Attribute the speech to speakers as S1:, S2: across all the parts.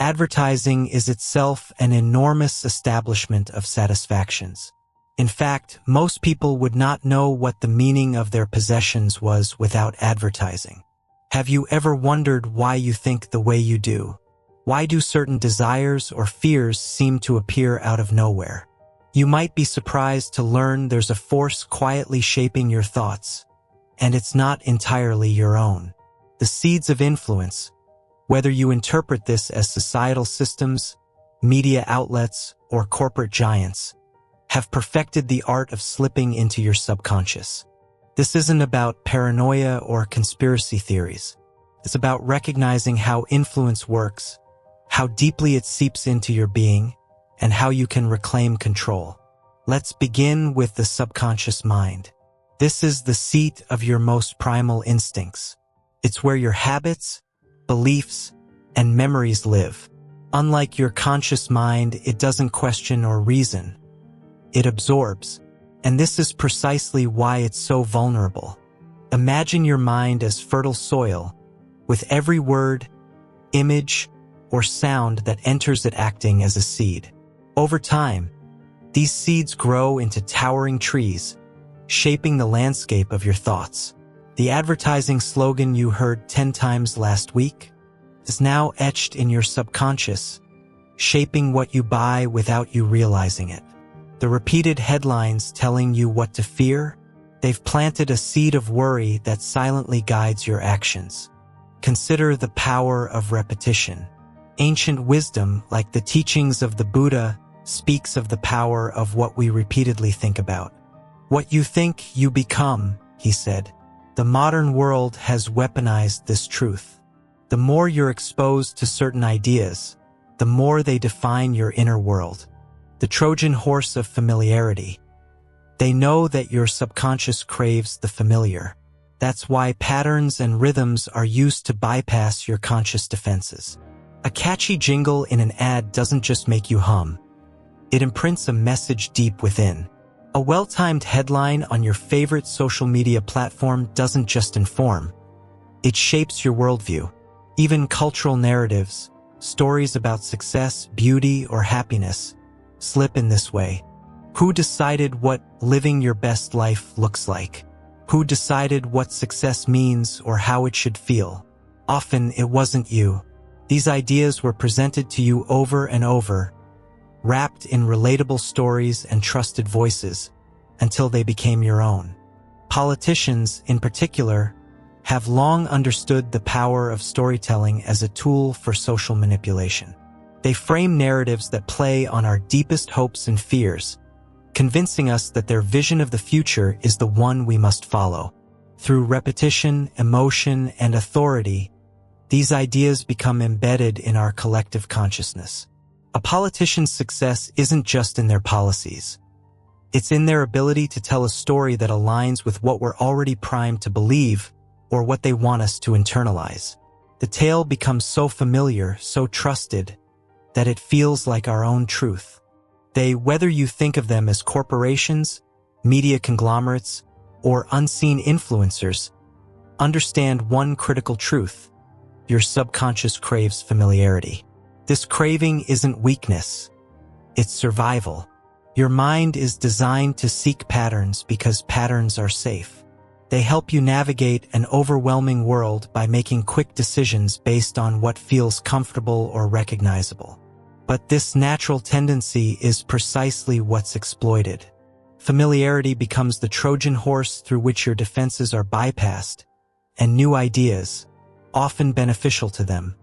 S1: Advertising is itself an enormous establishment of satisfactions. In fact, most people would not know what the meaning of their possessions was without advertising. Have you ever wondered why you think the way you do? Why do certain desires or fears seem to appear out of nowhere? You might be surprised to learn there's a force quietly shaping your thoughts, and it's not entirely your own. The seeds of influence, whether you interpret this as societal systems, media outlets, or corporate giants, have perfected the art of slipping into your subconscious. This isn't about paranoia or conspiracy theories. It's about recognizing how influence works, how deeply it seeps into your being, and how you can reclaim control. Let's begin with the subconscious mind. This is the seat of your most primal instincts. It's where your habits, beliefs, and memories live. Unlike your conscious mind, it doesn't question or reason. It absorbs. And this is precisely why it's so vulnerable. Imagine your mind as fertile soil, with every word, image, or sound that enters it acting as a seed. Over time, these seeds grow into towering trees, shaping the landscape of your thoughts. The advertising slogan you heard 10 times last week is now etched in your subconscious, shaping what you buy without you realizing it. The repeated headlines telling you what to fear, they've planted a seed of worry that silently guides your actions. Consider the power of repetition. Ancient wisdom, like the teachings of the Buddha, speaks of the power of what we repeatedly think about. What you think, you become, he said. The modern world has weaponized this truth. The more you're exposed to certain ideas, the more they define your inner world. The Trojan horse of familiarity. They know that your subconscious craves the familiar. That's why patterns and rhythms are used to bypass your conscious defenses. A catchy jingle in an ad doesn't just make you hum. It imprints a message deep within. A well-timed headline on your favorite social media platform doesn't just inform. It shapes your worldview. Even cultural narratives, stories about success, beauty, or happiness, slip in this way. Who decided what living your best life looks like? Who decided what success means or how it should feel? Often it wasn't you. These ideas were presented to you over and over, wrapped in relatable stories and trusted voices, until they became your own. Politicians, in particular, have long understood the power of storytelling as a tool for social manipulation. They frame narratives that play on our deepest hopes and fears, convincing us that their vision of the future is the one we must follow. Through repetition, emotion, and authority, these ideas become embedded in our collective consciousness. A politician's success isn't just in their policies. It's in their ability to tell a story that aligns with what we're already primed to believe or what they want us to internalize. The tale becomes so familiar, so trusted, that it feels like our own truth. They, whether you think of them as corporations, media conglomerates, or unseen influencers, understand one critical truth. Your subconscious craves familiarity. This craving isn't weakness. It's survival. Your mind is designed to seek patterns because patterns are safe. They help you navigate an overwhelming world by making quick decisions based on what feels comfortable or recognizable. But this natural tendency is precisely what's exploited. Familiarity becomes the Trojan horse through which your defenses are bypassed, and new ideas, often beneficial to them,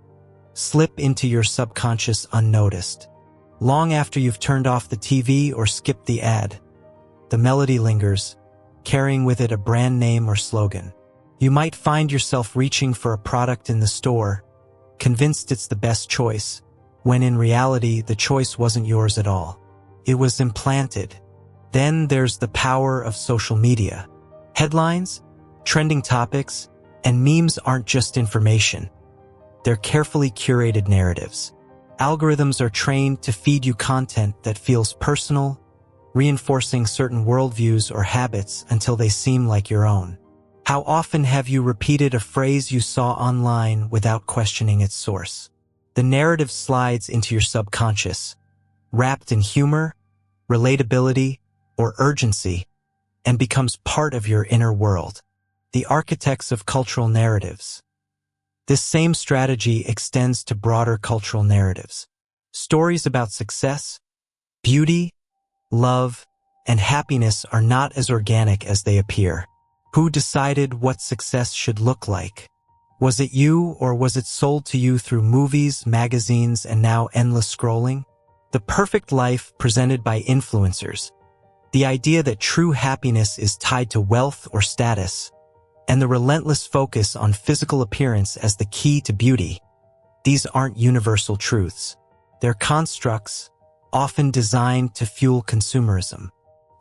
S1: slip into your subconscious unnoticed. Long after you've turned off the TV or skipped the ad, the melody lingers, carrying with it a brand name or slogan. You might find yourself reaching for a product in the store, convinced it's the best choice, when in reality the choice wasn't yours at all. It was implanted. Then there's the power of social media. Headlines, trending topics, and memes aren't just information. They're carefully curated narratives. Algorithms are trained to feed you content that feels personal, reinforcing certain worldviews or habits until they seem like your own. How often have you repeated a phrase you saw online without questioning its source? The narrative slides into your subconscious, wrapped in humor, relatability, or urgency, and becomes part of your inner world. The architects of cultural narratives. This same strategy extends to broader cultural narratives. Stories about success, beauty, love, and happiness are not as organic as they appear. Who decided what success should look like? Was it you, or was it sold to you through movies, magazines, and now endless scrolling? The perfect life presented by influencers. The idea that true happiness is tied to wealth or status, and the relentless focus on physical appearance as the key to beauty. These aren't universal truths. They're constructs, often designed to fuel consumerism.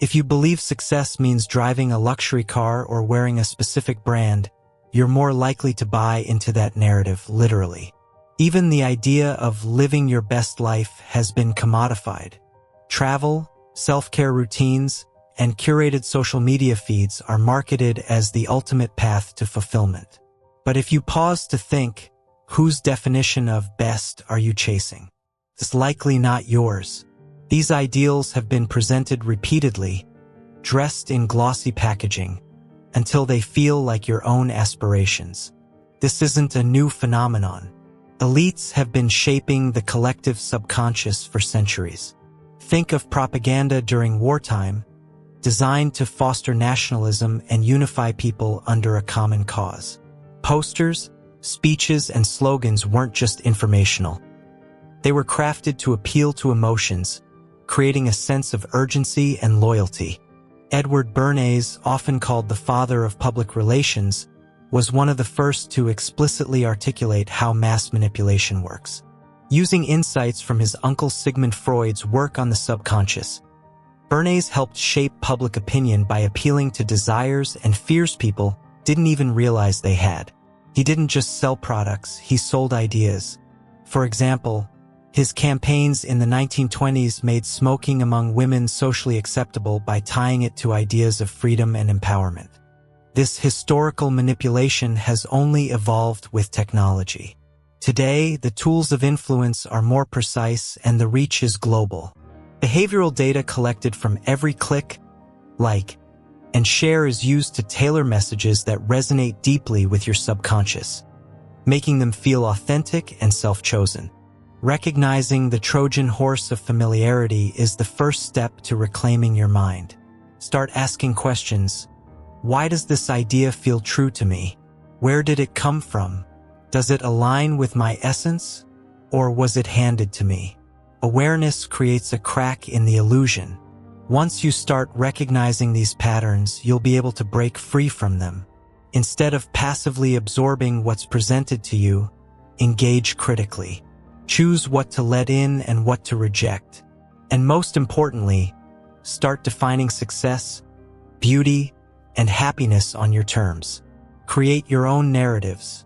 S1: If you believe success means driving a luxury car or wearing a specific brand, you're more likely to buy into that narrative literally. Even the idea of living your best life has been commodified. Travel, self-care routines, and curated social media feeds are marketed as the ultimate path to fulfillment. But if you pause to think, whose definition of best are you chasing? It's likely not yours. These ideals have been presented repeatedly, dressed in glossy packaging, until they feel like your own aspirations. This isn't a new phenomenon. Elites have been shaping the collective subconscious for centuries. Think of propaganda during wartime, designed to foster nationalism and unify people under a common cause. Posters, speeches, and slogans weren't just informational. They were crafted to appeal to emotions, creating a sense of urgency and loyalty. Edward Bernays, often called the father of public relations, was one of the first to explicitly articulate how mass manipulation works. Using insights from his uncle Sigmund Freud's work on the subconscious, Bernays helped shape public opinion by appealing to desires and fears people didn't even realize they had. He didn't just sell products, he sold ideas. For example, his campaigns in the 1920s made smoking among women socially acceptable by tying it to ideas of freedom and empowerment. This historical manipulation has only evolved with technology. Today, the tools of influence are more precise and the reach is global. Behavioral data collected from every click, like, and share is used to tailor messages that resonate deeply with your subconscious, making them feel authentic and self-chosen. Recognizing the Trojan horse of familiarity is the first step to reclaiming your mind. Start asking questions. Why does this idea feel true to me? Where did it come from? Does it align with my essence, or was it handed to me? Awareness creates a crack in the illusion. Once you start recognizing these patterns, you'll be able to break free from them. Instead of passively absorbing what's presented to you, engage critically. Choose what to let in and what to reject. And most importantly, start defining success, beauty, and happiness on your terms. Create your own narratives,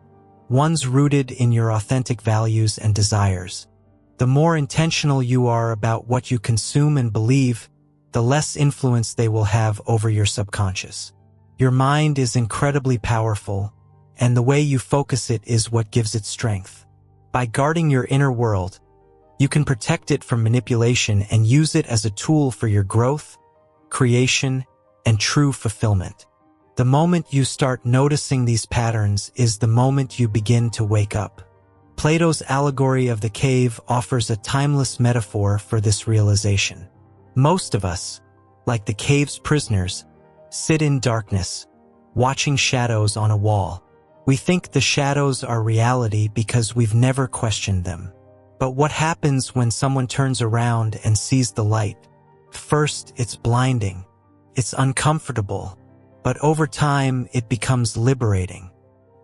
S1: ones rooted in your authentic values and desires. The more intentional you are about what you consume and believe, the less influence they will have over your subconscious. Your mind is incredibly powerful, and the way you focus it is what gives it strength. By guarding your inner world, you can protect it from manipulation and use it as a tool for your growth, creation, and true fulfillment. The moment you start noticing these patterns is the moment you begin to wake up. Plato's allegory of the cave offers a timeless metaphor for this realization. Most of us, like the cave's prisoners, sit in darkness, watching shadows on a wall. We think the shadows are reality because we've never questioned them. But what happens when someone turns around and sees the light? First, it's blinding. It's uncomfortable. But over time, it becomes liberating.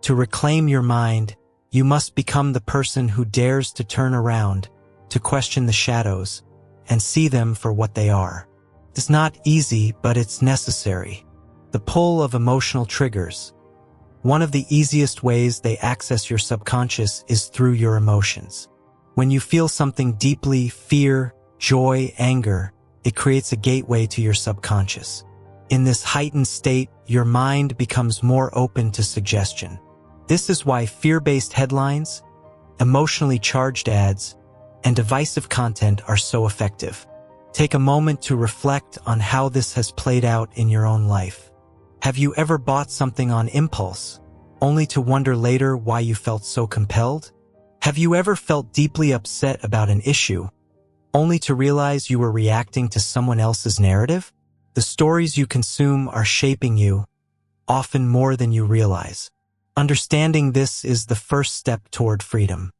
S1: To reclaim your mind, you must become the person who dares to turn around, to question the shadows, and see them for what they are. It's not easy, but it's necessary. The pull of emotional triggers. One of the easiest ways they access your subconscious is through your emotions. When you feel something deeply, fear, joy, anger, it creates a gateway to your subconscious. In this heightened state, your mind becomes more open to suggestion. This is why fear-based headlines, emotionally charged ads, and divisive content are so effective. Take a moment to reflect on how this has played out in your own life. Have you ever bought something on impulse, only to wonder later why you felt so compelled? Have you ever felt deeply upset about an issue, only to realize you were reacting to someone else's narrative? The stories you consume are shaping you, often more than you realize. Understanding this is the first step toward freedom.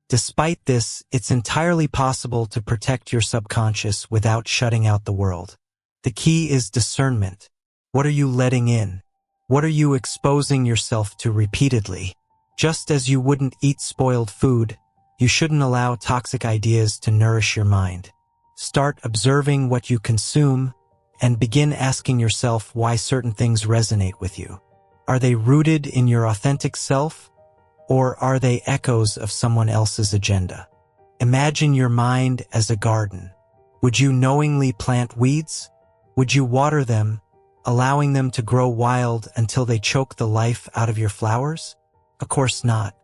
S1: Despite this, it's entirely possible to protect your subconscious without shutting out the world. The key is discernment. What are you letting in? What are you exposing yourself to repeatedly? Just as you wouldn't eat spoiled food, you shouldn't allow toxic ideas to nourish your mind. Start observing what you consume and begin asking yourself why certain things resonate with you. Are they rooted in your authentic self, or are they echoes of someone else's agenda? Imagine your mind as a garden. Would you knowingly plant weeds? Would you water them, allowing them to grow wild until they choke the life out of your flowers? Of course not.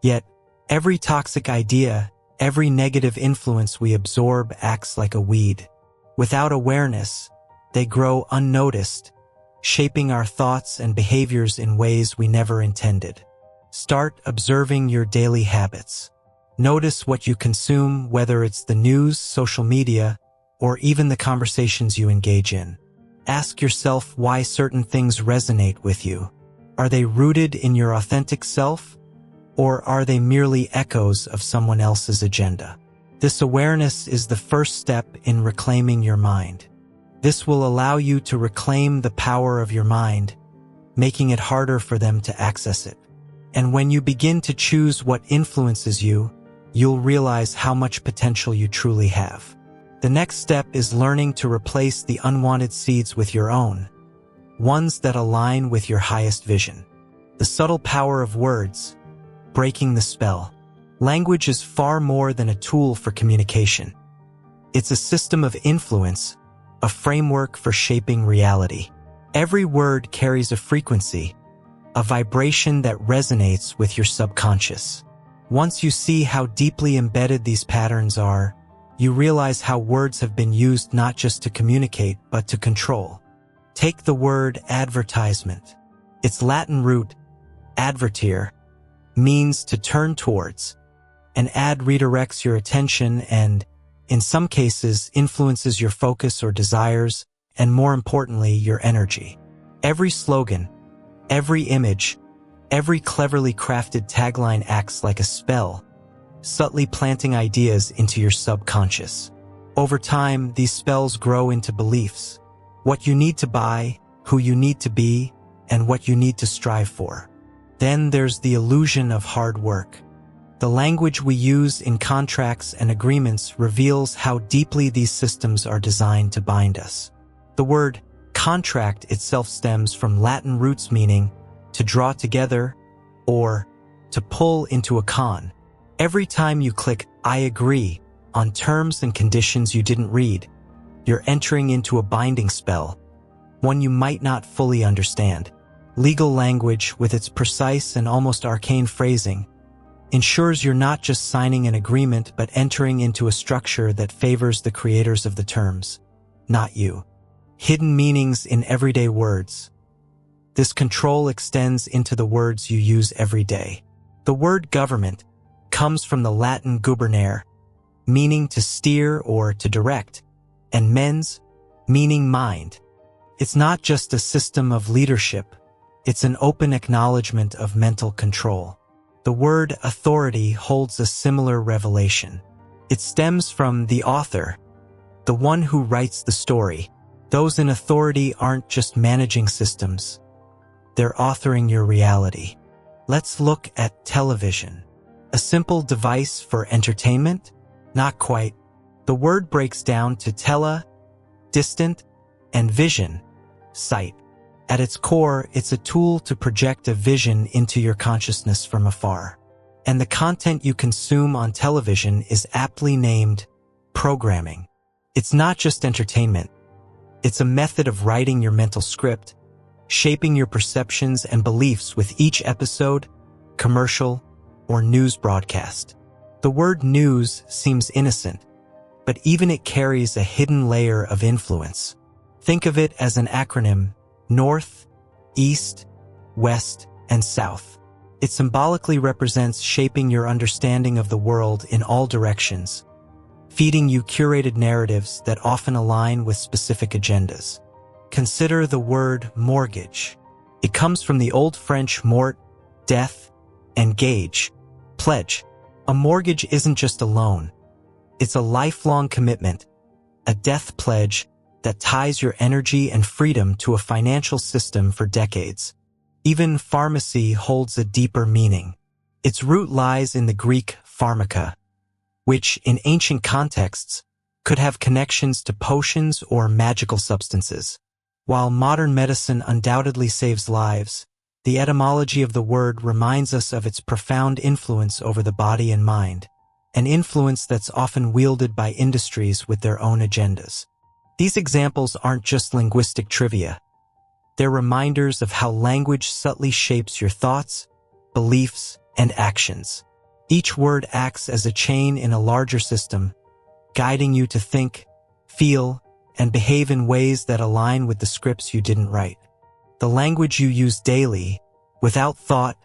S1: Yet, every toxic idea, every negative influence we absorb acts like a weed. Without awareness, they grow unnoticed, shaping our thoughts and behaviors in ways we never intended. Start observing your daily habits. Notice what you consume, whether it's the news, social media, or even the conversations you engage in. Ask yourself why certain things resonate with you. Are they rooted in your authentic self, or are they merely echoes of someone else's agenda? This awareness is the first step in reclaiming your mind. This will allow you to reclaim the power of your mind, making it harder for them to access it. And when you begin to choose what influences you, you'll realize how much potential you truly have. The next step is learning to replace the unwanted seeds with your own, ones that align with your highest vision. The subtle power of words, breaking the spell. Language is far more than a tool for communication. It's a system of influence, a framework for shaping reality. Every word carries a frequency, a vibration that resonates with your subconscious. Once you see how deeply embedded these patterns are, you realize how words have been used not just to communicate, but to control. Take the word advertisement. Its Latin root, advertere, means to turn towards. An ad redirects your attention and, in some cases, influences your focus or desires, and more importantly, your energy. Every slogan, every image, every cleverly crafted tagline acts like a spell, subtly planting ideas into your subconscious. Over time, these spells grow into beliefs. What you need to buy, who you need to be, and what you need to strive for. Then there's the illusion of hard work. The language we use in contracts and agreements reveals how deeply these systems are designed to bind us. The word contract itself stems from Latin roots meaning to draw together or to pull into a con. Every time you click "I agree" on terms and conditions you didn't read, you're entering into a binding spell, one you might not fully understand. Legal language, with its precise and almost arcane phrasing, ensures you're not just signing an agreement but entering into a structure that favors the creators of the terms, not you. Hidden meanings in everyday words. This control extends into the words you use every day. The word government comes from the Latin gubernare, meaning to steer or to direct, and mens, meaning mind. It's not just a system of leadership, it's an open acknowledgement of mental control. The word authority holds a similar revelation. It stems from the author, the one who writes the story. Those in authority aren't just managing systems, they're authoring your reality. Let's look at television. A simple device for entertainment? Not quite. The word breaks down to tele, distant, and vision, sight. At its core, it's a tool to project a vision into your consciousness from afar. And the content you consume on television is aptly named programming. It's not just entertainment. It's a method of writing your mental script, shaping your perceptions and beliefs with each episode, commercial, or news broadcast. The word news seems innocent, but even it carries a hidden layer of influence. Think of it as an acronym: North, East, West, and South. It symbolically represents shaping your understanding of the world in all directions, feeding you curated narratives that often align with specific agendas. Consider the word mortgage. It comes from the Old French mort, death, and gage, pledge. A mortgage isn't just a loan. It's a lifelong commitment, a death pledge that ties your energy and freedom to a financial system for decades. Even pharmacy holds a deeper meaning. Its root lies in the Greek pharmaka, which, in ancient contexts, could have connections to potions or magical substances. While modern medicine undoubtedly saves lives, the etymology of the word reminds us of its profound influence over the body and mind, an influence that's often wielded by industries with their own agendas. These examples aren't just linguistic trivia. They're reminders of how language subtly shapes your thoughts, beliefs, and actions. Each word acts as a chain in a larger system, guiding you to think, feel, and behave in ways that align with the scripts you didn't write. The language you use daily, without thought,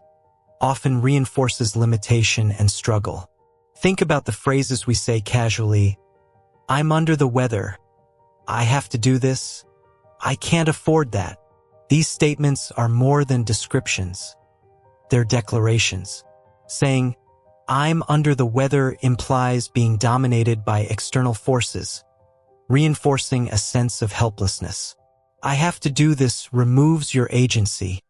S1: often reinforces limitation and struggle. Think about the phrases we say casually: "I'm under the weather," "I have to do this," "I can't afford that." These statements are more than descriptions. They're declarations. Saying, "I'm under the weather" implies being dominated by external forces, reinforcing a sense of helplessness. "I have to do this" removes your agency,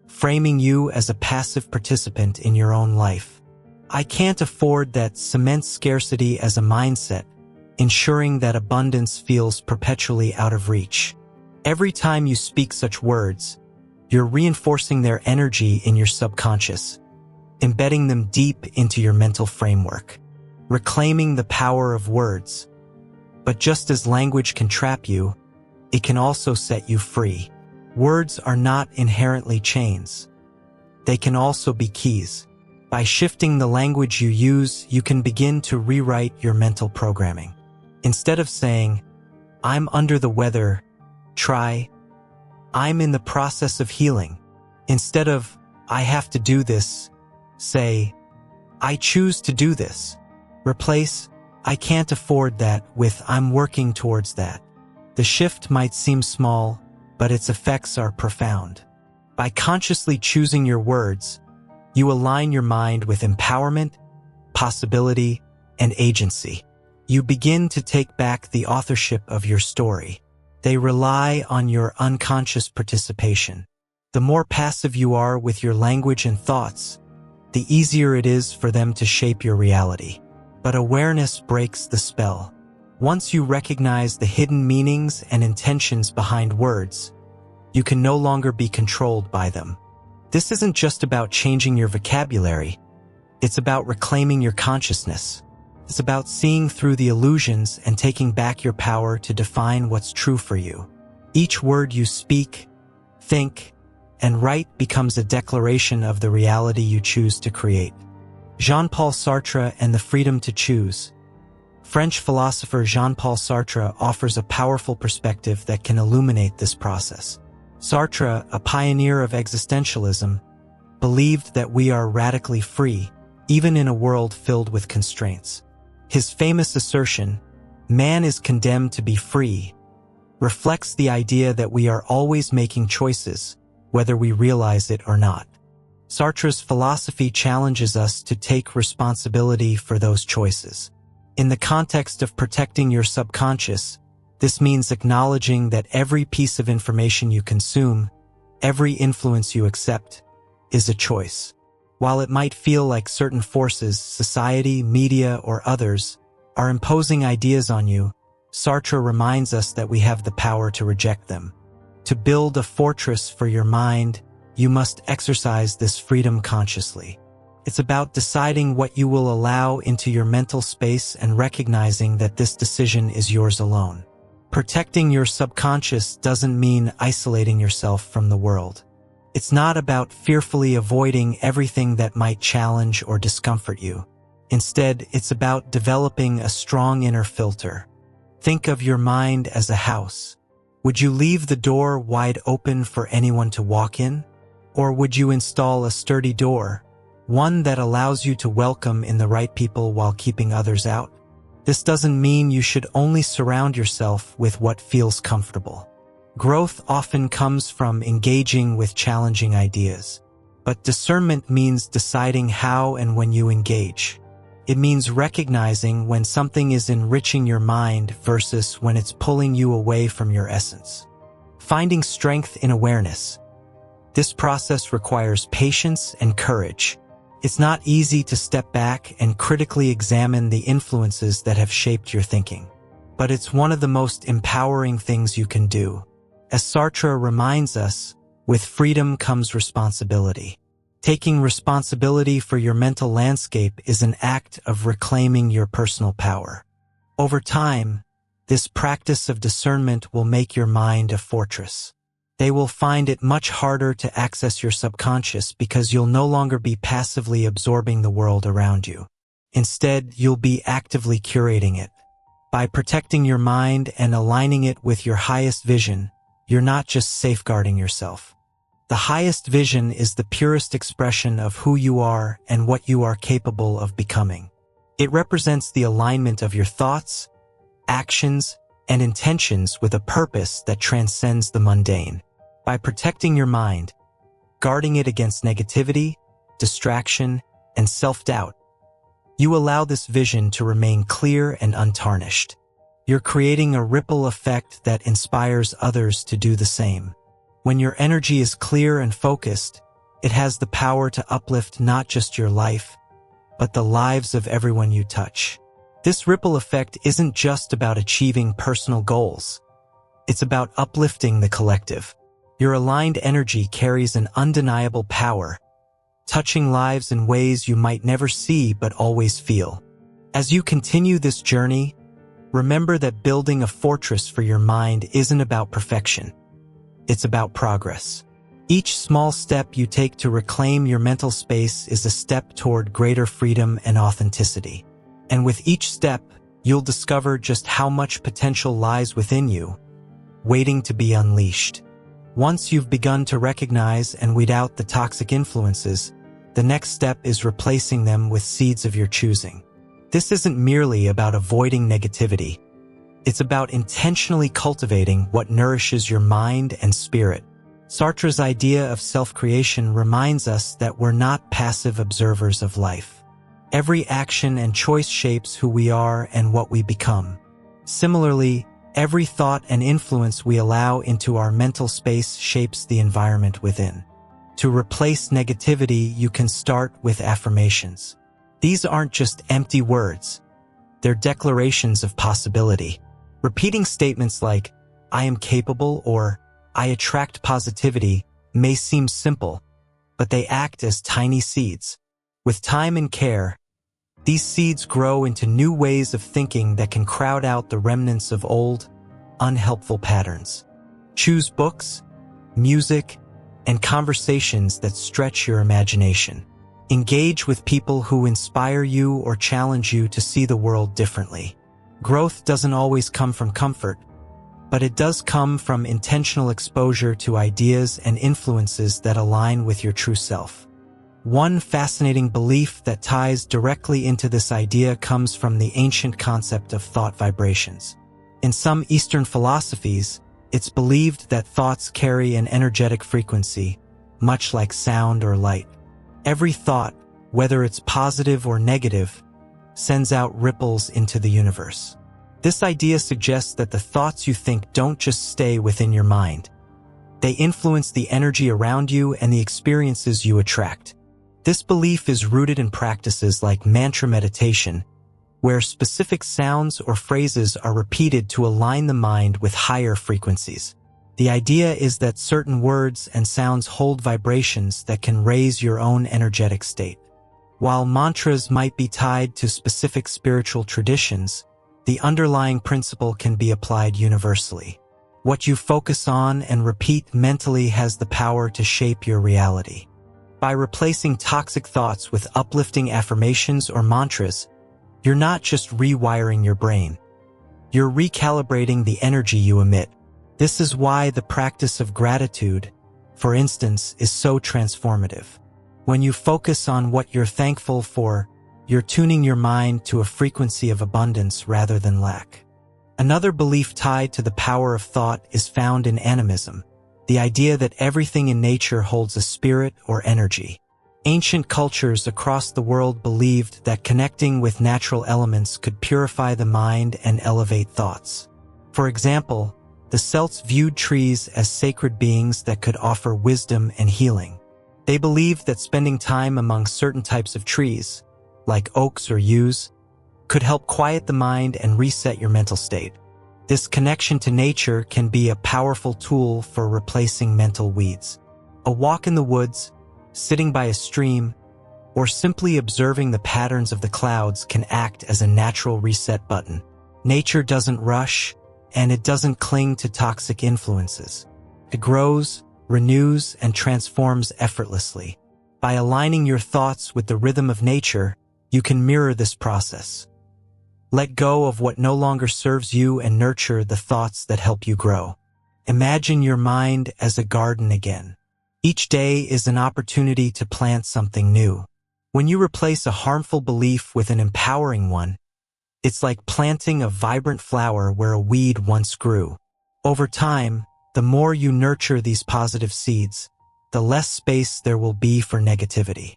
S1: framing you as a passive participant in your own life. "I can't afford that" cements scarcity as a mindset, ensuring that abundance feels perpetually out of reach. Every time you speak such words, you're reinforcing their energy in your subconscious, embedding them deep into your mental framework, reclaiming the power of words. But just as language can trap you, it can also set you free. Words are not inherently chains. They can also be keys. By shifting the language you use, you can begin to rewrite your mental programming. Instead of saying, "I'm under the weather," try, "I'm in the process of healing." Instead of, "I have to do this," say, "I choose to do this." Replace, "I can't afford that" with, "I'm working towards that." The shift might seem small, but its effects are profound. By consciously choosing your words, you align your mind with empowerment, possibility, and agency. You begin to take back the authorship of your story. They rely on your unconscious participation. The more passive you are with your language and thoughts, the easier it is for them to shape your reality. But awareness breaks the spell. Once you recognize the hidden meanings and intentions behind words, you can no longer be controlled by them. This isn't just about changing your vocabulary. It's about reclaiming your consciousness. It's about seeing through the illusions and taking back your power to define what's true for you. Each word you speak, think, and write becomes a declaration of the reality you choose to create. Jean-Paul Sartre and the freedom to choose. French philosopher Jean-Paul Sartre offers a powerful perspective that can illuminate this process. Sartre, a pioneer of existentialism, believed that we are radically free, even in a world filled with constraints. His famous assertion, "Man is condemned to be free," reflects the idea that we are always making choices, whether we realize it or not. Sartre's philosophy challenges us to take responsibility for those choices. In the context of protecting your subconscious, this means acknowledging that every piece of information you consume, every influence you accept, is a choice. While it might feel like certain forces, society, media, or others, are imposing ideas on you, Sartre reminds us that we have the power to reject them. To build a fortress for your mind, you must exercise this freedom consciously. It's about deciding what you will allow into your mental space and recognizing that this decision is yours alone. Protecting your subconscious doesn't mean isolating yourself from the world. It's not about fearfully avoiding everything that might challenge or discomfort you. Instead, it's about developing a strong inner filter. Think of your mind as a house. Would you leave the door wide open for anyone to walk in? Or would you install a sturdy door, one that allows you to welcome in the right people while keeping others out? This doesn't mean you should only surround yourself with what feels comfortable. Growth often comes from engaging with challenging ideas. But discernment means deciding how and when you engage. It means recognizing when something is enriching your mind versus when it's pulling you away from your essence. Finding strength in awareness. This process requires patience and courage. It's not easy to step back and critically examine the influences that have shaped your thinking. But it's one of the most empowering things you can do. As Sartre reminds us, with freedom comes responsibility. Taking responsibility for your mental landscape is an act of reclaiming your personal power. Over time, this practice of discernment will make your mind a fortress. They will find it much harder to access your subconscious because you'll no longer be passively absorbing the world around you. Instead, you'll be actively curating it. By protecting your mind and aligning it with your highest vision, you're not just safeguarding yourself. The highest vision is the purest expression of who you are and what you are capable of becoming. It represents the alignment of your thoughts, actions, and intentions with a purpose that transcends the mundane. By protecting your mind, guarding it against negativity, distraction, and self-doubt, you allow this vision to remain clear and untarnished. You're creating a ripple effect that inspires others to do the same. When your energy is clear and focused, it has the power to uplift not just your life, but the lives of everyone you touch. This ripple effect isn't just about achieving personal goals. It's about uplifting the collective. Your aligned energy carries an undeniable power, touching lives in ways you might never see but always feel. As you continue this journey, remember that building a fortress for your mind isn't about perfection. It's about progress. Each small step you take to reclaim your mental space is a step toward greater freedom and authenticity. And with each step, you'll discover just how much potential lies within you, waiting to be unleashed. Once you've begun to recognize and weed out the toxic influences, the next step is replacing them with seeds of your choosing. This isn't merely about avoiding negativity. It's about intentionally cultivating what nourishes your mind and spirit. Sartre's idea of self-creation reminds us that we're not passive observers of life. Every action and choice shapes who we are and what we become. Similarly, every thought and influence we allow into our mental space shapes the environment within. To replace negativity, you can start with affirmations. These aren't just empty words. They're declarations of possibility. Repeating statements like, "I am capable" or "I attract positivity" may seem simple, but they act as tiny seeds. With time and care, these seeds grow into new ways of thinking that can crowd out the remnants of old, unhelpful patterns. Choose books, music, and conversations that stretch your imagination. Engage with people who inspire you or challenge you to see the world differently. Growth doesn't always come from comfort, but it does come from intentional exposure to ideas and influences that align with your true self. One fascinating belief that ties directly into this idea comes from the ancient concept of thought vibrations. In some Eastern philosophies, it's believed that thoughts carry an energetic frequency, much like sound or light. Every thought, whether it's positive or negative, sends out ripples into the universe. This idea suggests that the thoughts you think don't just stay within your mind. They influence the energy around you and the experiences you attract. This belief is rooted in practices like mantra meditation, where specific sounds or phrases are repeated to align the mind with higher frequencies. The idea is that certain words and sounds hold vibrations that can raise your own energetic state. While mantras might be tied to specific spiritual traditions, the underlying principle can be applied universally. What you focus on and repeat mentally has the power to shape your reality. By replacing toxic thoughts with uplifting affirmations or mantras, you're not just rewiring your brain. You're recalibrating the energy you emit. This is why the practice of gratitude, for instance, is so transformative. When you focus on what you're thankful for, you're tuning your mind to a frequency of abundance rather than lack. Another belief tied to the power of thought is found in animism, the idea that everything in nature holds a spirit or energy. Ancient cultures across the world believed that connecting with natural elements could purify the mind and elevate thoughts. For example, the Celts viewed trees as sacred beings that could offer wisdom and healing. They believed that spending time among certain types of trees, like oaks or yews, could help quiet the mind and reset your mental state. This connection to nature can be a powerful tool for replacing mental weeds. A walk in the woods, sitting by a stream, or simply observing the patterns of the clouds can act as a natural reset button. Nature doesn't rush, and it doesn't cling to toxic influences. It grows, renews, and transforms effortlessly. By aligning your thoughts with the rhythm of nature, you can mirror this process. Let go of what no longer serves you and nurture the thoughts that help you grow. Imagine your mind as a garden again. Each day is an opportunity to plant something new. When you replace a harmful belief with an empowering one, it's like planting a vibrant flower where a weed once grew. Over time, the more you nurture these positive seeds, the less space there will be for negativity.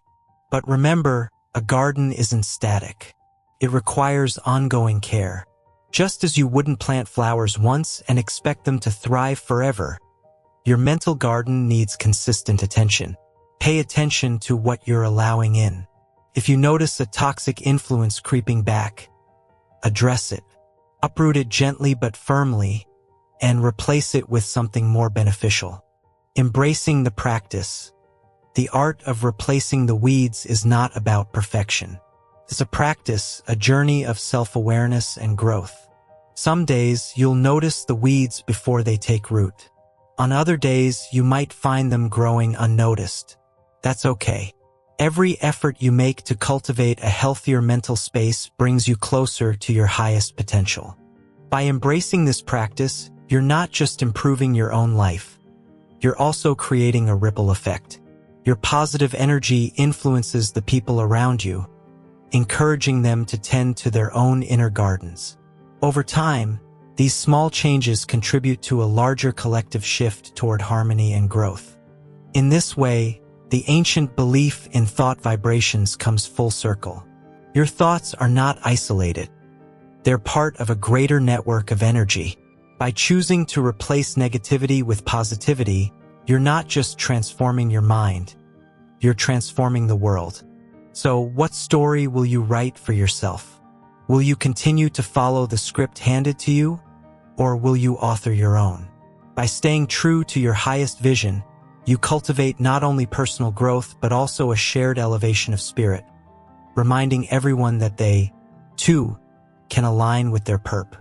S1: But remember, a garden isn't static. It requires ongoing care. Just as you wouldn't plant flowers once and expect them to thrive forever, your mental garden needs consistent attention. Pay attention to what you're allowing in. If you notice a toxic influence creeping back, address it. Uproot it gently but firmly, and replace it with something more beneficial. Embracing the practice. The art of replacing the weeds is not about perfection. It's a practice, a journey of self-awareness and growth. Some days you'll notice the weeds before they take root. On other days, you might find them growing unnoticed. That's okay. Every effort you make to cultivate a healthier mental space brings you closer to your highest potential. By embracing this practice, you're not just improving your own life. You're also creating a ripple effect. Your positive energy influences the people around you, encouraging them to tend to their own inner gardens. Over time, these small changes contribute to a larger collective shift toward harmony and growth. In this way, the ancient belief in thought vibrations comes full circle. Your thoughts are not isolated. They're part of a greater network of energy. By choosing to replace negativity with positivity, you're not just transforming your mind, you're transforming the world. So, what story will you write for yourself? Will you continue to follow the script handed to you, or will you author your own? By staying true to your highest vision, you cultivate not only personal growth but also a shared elevation of spirit, reminding everyone that they, too, can align with their purpose.